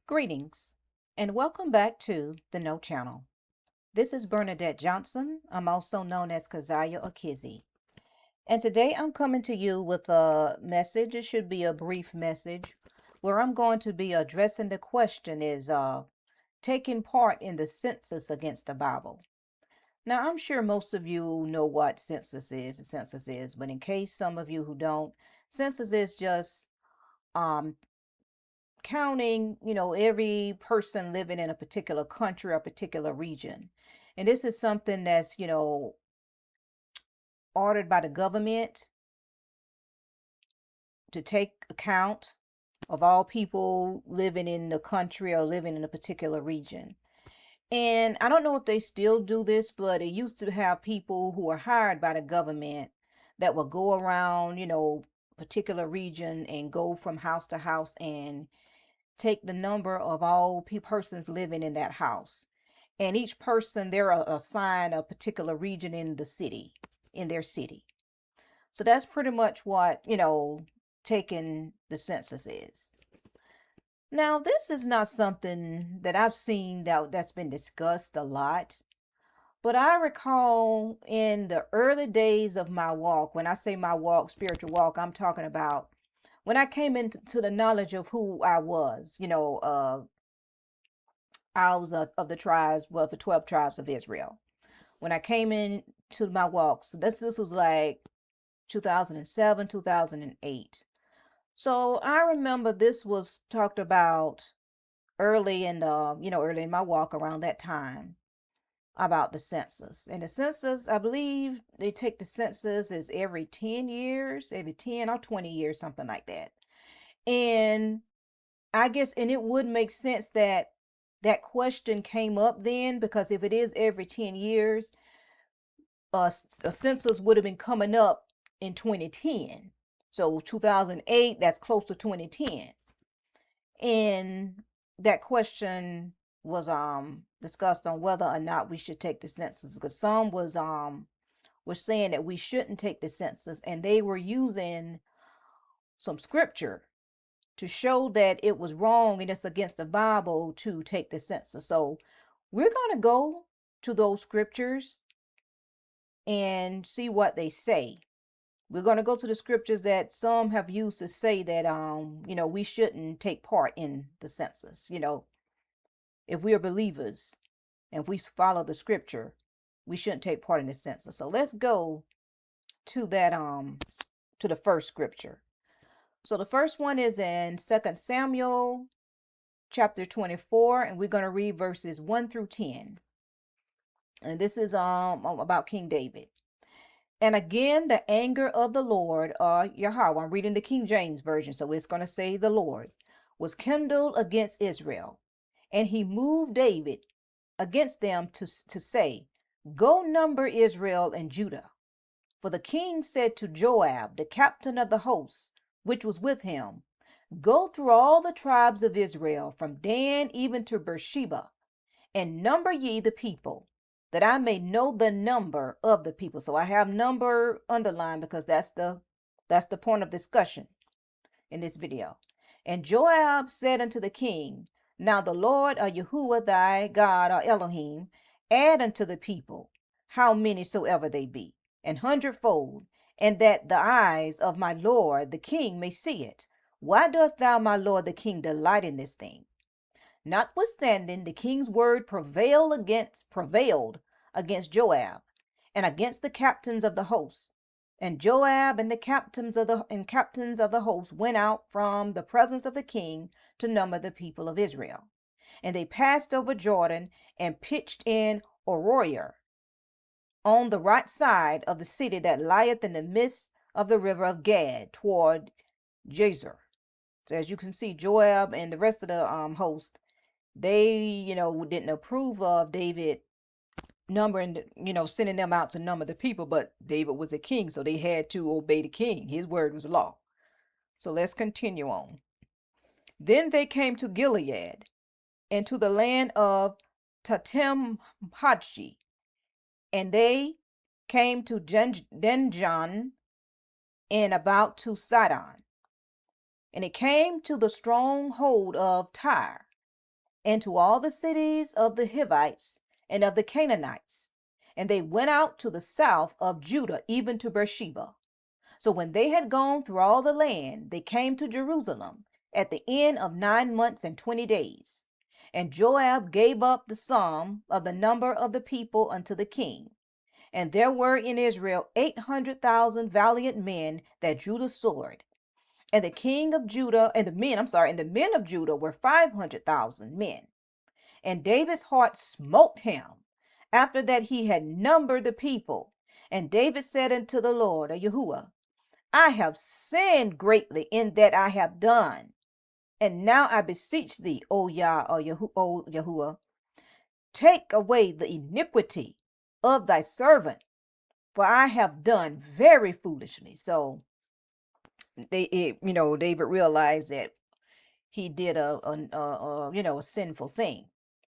Greetings and welcome back to the No Channel. This is Bernadette Johnson. I'm also known as Keziah or Kizzy. And today I'm coming to you with a message. It should be a brief message where I'm going to be addressing the question is taking part in the census against the Bible. Now, I'm sure most of you know what census is, but in case some of you who don't, census is just um counting, every person living in a particular country or particular region. And this is something that's, ordered by the government to take account of all people living in the country or living in a particular region. And I don't know if they still do this, but it used to have people who were hired by the government that would go around, particular region and go from house to house and take the number of all persons living in that house. And each person, they're assigned a particular region in the city, in their city. So that's pretty much what, taking the census is. Now, this is not something that I've seen that's been discussed a lot. But I recall in the early days of my walk, when I say my walk, spiritual walk, I'm talking about when I came into the knowledge of who I was. I was of the tribes, well, the 12 tribes of Israel. When I came in to my walk, so this was like 2007, 2008. So I remember this was talked about early in my walk around that time about the census. And the census, I believe they take the census is every 10 years, every 10 or 20 years, something like that. And I guess, and it would make sense that that question came up then, because if it is every 10 years, a census would have been coming up in 2010. So 2008, that's close to 2010. And that question was discussed on whether or not we should take the census, because some were saying that we shouldn't take the census, and they were using some scripture to show that it was wrong and it's against the Bible to take the census. So we're going to go to those scriptures and see what they say. We're going to go to the scriptures that some have used to say that we shouldn't take part in the census. If we are believers and if we follow the scripture, we shouldn't take part in the census. So let's go to that to the first scripture. So the first one is in 2 Samuel chapter 24, and we're going to read verses 1 through 10. And this is about King David. And again, the anger of the Lord, Yahweh, I'm reading the King James Version, so it's going to say the Lord, was kindled against Israel. And he moved David against them to say, go number Israel and Judah. For the king said to Joab, the captain of the host, which was with him, go through all the tribes of Israel, from Dan even to Beersheba, and number ye the people, that I may know the number of the people. So I have number underlined because that's the point of discussion in this video. And Joab said unto the king, now the Lord or Yahuwah thy God or Elohim add unto the people how many soever they be, an hundredfold, and that the eyes of my lord the king may see it. Why doth thou, my lord the king, delight in this thing? Notwithstanding, the king's word prevailed against Joab and against the captains of the host. And Joab and the captains of the host went out from the presence of the king to number the people of Israel. And they passed over Jordan and pitched in Aroer, on the right side of the city that lieth in the midst of the river of Gad, toward Jazer. So as you can see, Joab and the rest of the host, they didn't approve of David numbering, sending them out to number the people, but David was a king, so they had to obey the king. His word was law. So let's continue on. Then they came to Gilead and to the land of Tatim Hadji, and they came to Denjan and about to Sidon. And it came to the stronghold of Tyre, and to all the cities of the Hivites and of the Canaanites. And they went out to the south of Judah, even to Beersheba. So when they had gone through all the land, they came to Jerusalem at the end of 9 months and 20 days. And Joab gave up the sum of the number of the people unto the king. And there were in Israel 800,000 valiant men that drew the sword. And the king of Judah, and the men, and the men of Judah were 500,000 men. And David's heart smote him after that he had numbered the people. And David said unto the Lord, Yahuwah, I have sinned greatly in that I have done. And now I beseech thee, O Yah, or Yahuwah, take away the iniquity of thy servant, for I have done very foolishly. So David realized that he did a sinful thing.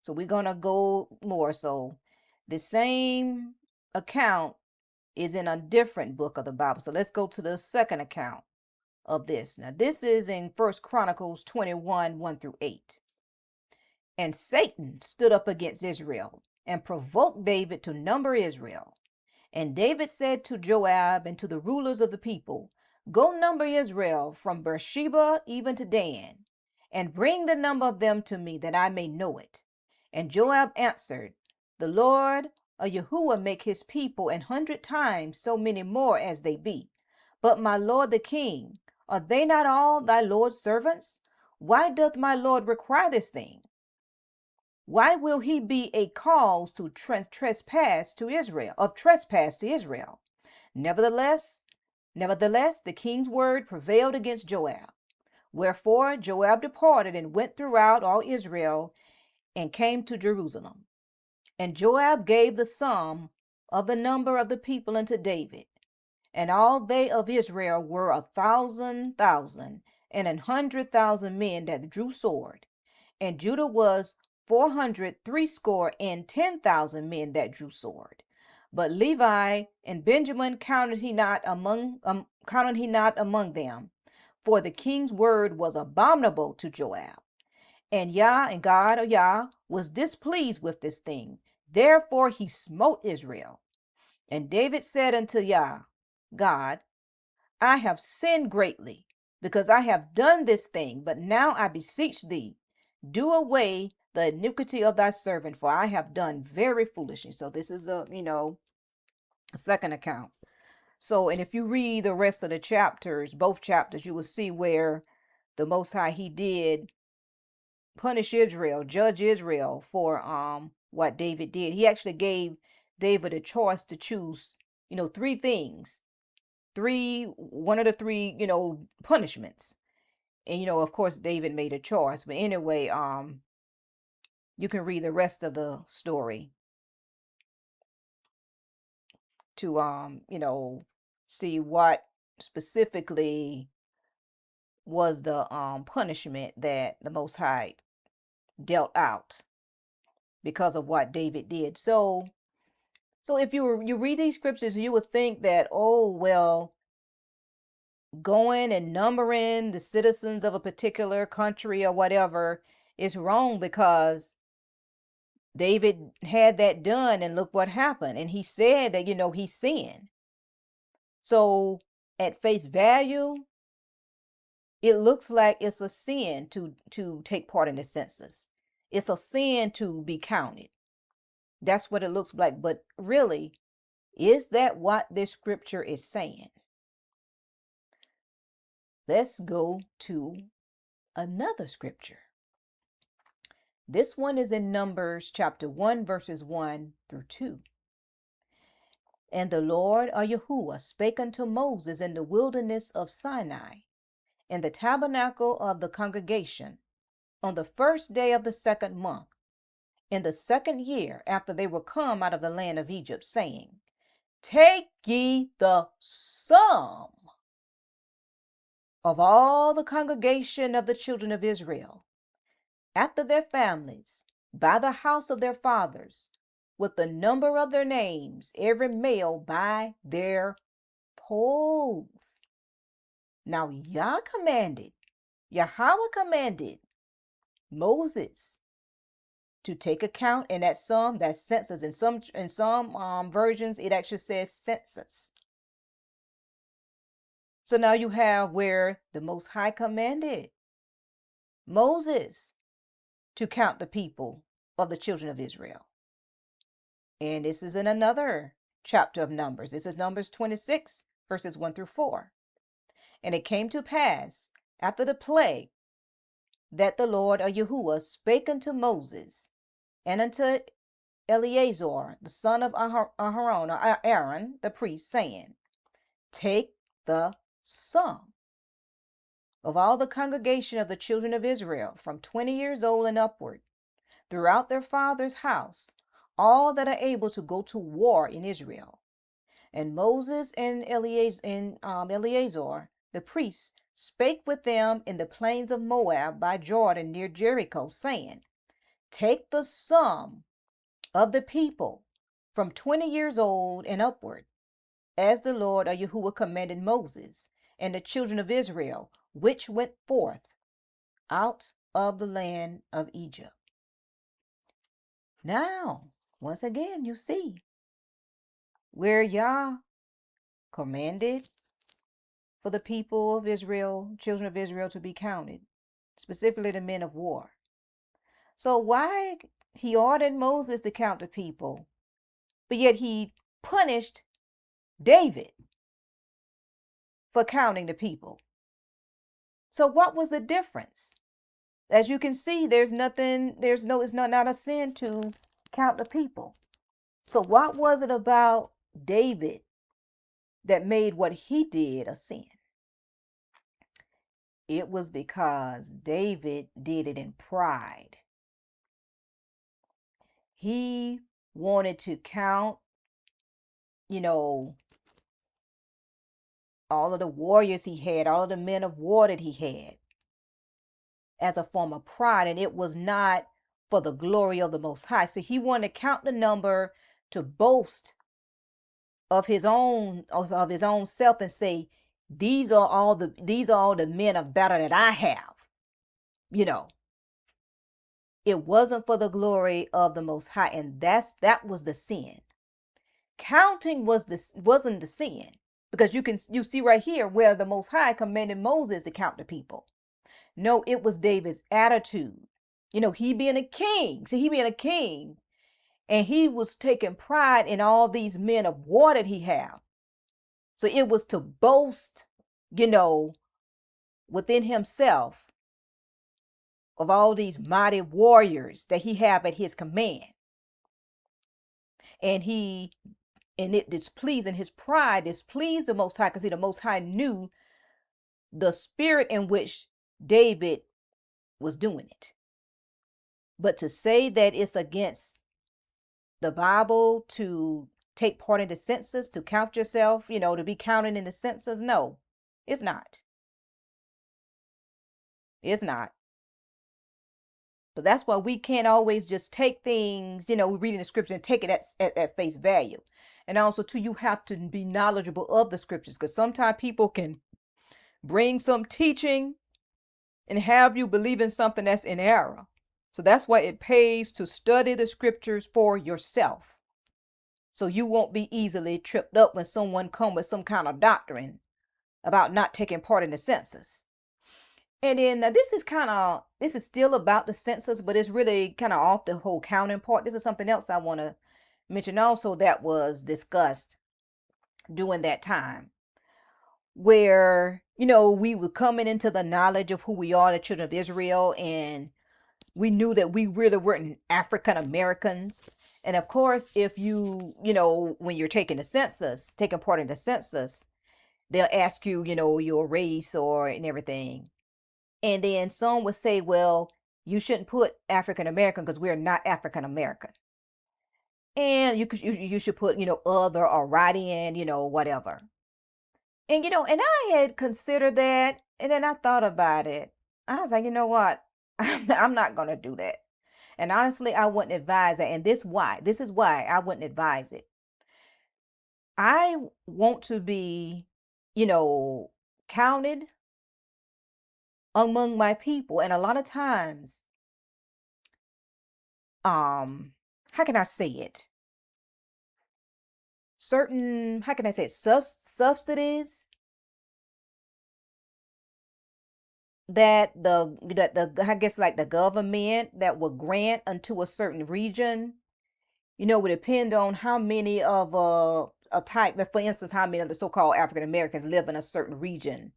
So we're gonna go more. So the same account is in a different book of the Bible. So let's go to the second account of this. Now this is in First Chronicles 21, 1 through 8. And Satan stood up against Israel and provoked David to number Israel. And David said to Joab and to the rulers of the people, Go number Israel from Beersheba even to Dan, and bring the number of them to me, that I may know it. And Joab answered, The Lord, Yahuwah, make his people 100 times so many more as they be. But my lord the king, are they not all thy Lord's servants? Why doth my Lord require this thing? Why will he be a cause to trespass to Israel? Nevertheless, the king's word prevailed against Joab. Wherefore Joab departed and went throughout all Israel and came to Jerusalem. And Joab gave the sum of the number of the people unto David. And all they of Israel were 1,000,000, and 100,000 men that drew sword. And Judah was 400 threescore and 10,000 men that drew sword. But Levi and Benjamin counted he not among them, for the king's word was abominable to Joab. And God, or Yah, was displeased with this thing. Therefore he smote Israel. And David said unto Yah, God, I have sinned greatly, because I have done this thing. But now I beseech thee, do away the iniquity of thy servant, for I have done very foolishly. So this is a second account. So, and if you read the rest of the chapters, both chapters, you will see where the Most High, he did punish Israel, judge Israel for what David did. He actually gave David a choice to choose, three things, one of the three, punishments. And of course David made a choice. But anyway, you can read the rest of the story to see what specifically was the punishment that the Most High dealt out because of what David did. So if you read these scriptures, you would think that, oh well, going and numbering the citizens of a particular country or whatever is wrong, because David had that done and look what happened. And he said that, he sinned. So at face value, it looks like it's a sin to take part in the census. It's a sin to be counted. That's what it looks like. But really, is that what this scripture is saying? Let's go to another scripture. This one is in Numbers chapter 1, verses 1 through 2. And the Lord, Yahuwah, spake unto Moses in the wilderness of Sinai, in the tabernacle of the congregation, on the first day of the second month, in the second year after they were come out of the land of Egypt, saying, Take ye the sum of all the congregation of the children of Israel, after their families, by the house of their fathers, with the number of their names, every male by their poles. Now Yahweh commanded Moses to take account, and that sum, that census, in some versions it actually says census. So now you have where the Most High commanded Moses to count the people of the children of Israel. And this is in another chapter of Numbers. This is Numbers 26, verses 1 through 4. And it came to pass after the plague that the Lord or Yahuwah spake unto Moses and unto Eleazar, the son of Aharon, or Aaron, the priest, saying, Take the sum of all the congregation of the children of Israel from 20 years old and upward, throughout their father's house, all that are able to go to war in Israel. And Moses and Eleazar, the priest, spake with them in the plains of Moab by Jordan near Jericho, saying, Take the sum of the people from 20 years old and upward, as the Lord or Yahuwah commanded Moses and the children of Israel, which went forth out of the land of Egypt. Now, once again, you see where Yah commanded for the people of Israel, children of Israel, to be counted, specifically the men of war. So why he ordered Moses to count the people, but yet he punished David for counting the people? So what was the difference? As you can see, it's not a sin to count the people. So what was it about David that made what he did a sin? It was because David did it in pride. He wanted to count, all of the warriors he had, all of the men of war that he had, as a form of pride, and it was not for the glory of the Most High. So he wanted to count the number to boast of his own self and say, these are all the men of battle that I have. It wasn't for the glory of the Most High, and that was the sin. Counting wasn't the sin, because you see right here where the Most High commanded Moses to count the people. No, it was David's attitude. He being a king. See, he being a king, and he was taking pride in all these men of war that he had. So it was to boast, within himself of all these mighty warriors that he had at his command. And it displeased, and his pride displeased the Most High, because the Most High knew the spirit in which David was doing it. But to say that it's against the Bible to take part in the census, to count yourself, to be counted in the census, no, it's not. It's not. But that's why we can't always just take things, we read in the scripture and take it at face value. And also, too, you have to be knowledgeable of the scriptures, because sometimes people can bring some teaching and have you believe in something that's in error. So that's why it pays to study the scriptures for yourself, so you won't be easily tripped up when someone comes with some kind of doctrine about not taking part in the census. And then this is still about the census, but it's really kind of off the whole counting part. This is something else I want to mention also that was discussed during that time, where we were coming into the knowledge of who we are, the children of Israel, and we knew that we really weren't African Americans. And of course, if when you're taking part in the census, they'll ask you, your race and everything. And then some would say, well, you shouldn't put African American because we're not African American. And you should put, other or write-in, whatever. And, and I had considered that. And then I thought about it. I was like, you know what? I'm not going to do that. And honestly, I wouldn't advise it. And this is why I wouldn't advise it. I want to be, counted among my people. And a lot of times how can I say it? Certain, how can I say it? Subsidies that the I guess like the government that will grant unto a certain region, would depend on how many of a type, for instance, how many of the so-called African Americans live in a certain region.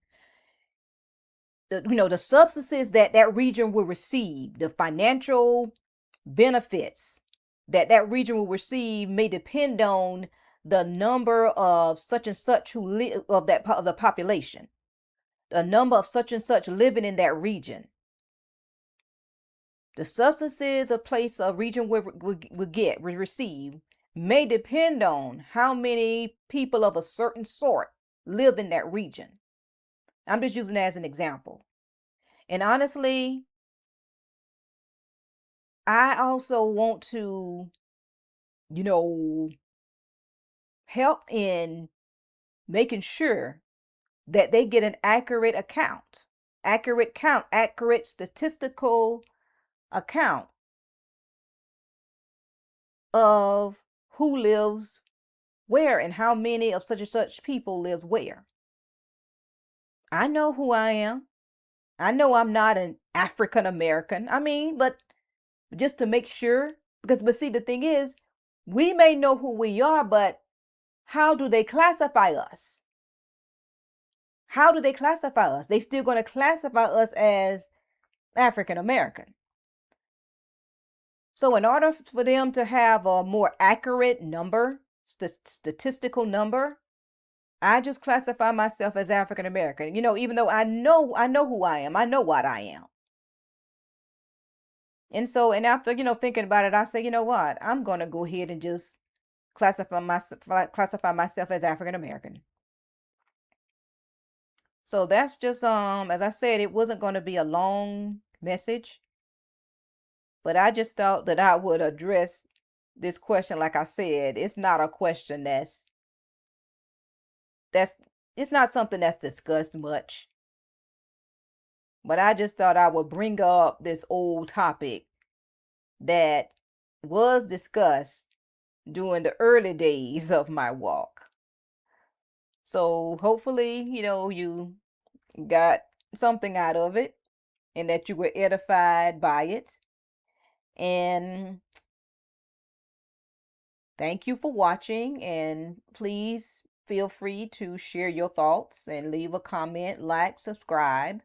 The subsidies that that region will receive, the financial benefits that that region will receive may depend on the number of such and such who live of the population, the number of such and such living in that region. The substances a place a region will receive may depend on how many people of a certain sort live in that region. I'm just using that as an example. And honestly, I also want to, you know, help in making sure that they get an accurate statistical account of who lives where and how many of such and such people live where. I know who I am. I know I'm not an African American. I mean, but just to make sure, but see, the thing is, we may know who we are, but how do they classify us? How do they classify us? They still going to classify us as African American. So in order for them to have a more accurate number, statistical number, I just classify myself as African American. Even though I know who I am. I know what I am. And so, and after, thinking about it, I say, you know what? I'm going to go ahead and just classify myself as African American. So that's just as I said, it wasn't going to be a long message, but I just thought that I would address this question. Like I said, it's not a question that's it's not something that's discussed much. But I just thought I would bring up this old topic that was discussed during the early days of my walk. So hopefully, you got something out of it and that you were edified by it. And thank you for watching. And please feel free to share your thoughts and leave a comment, like, subscribe.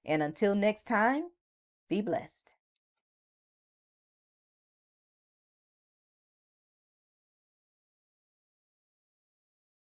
And until next time, be blessed.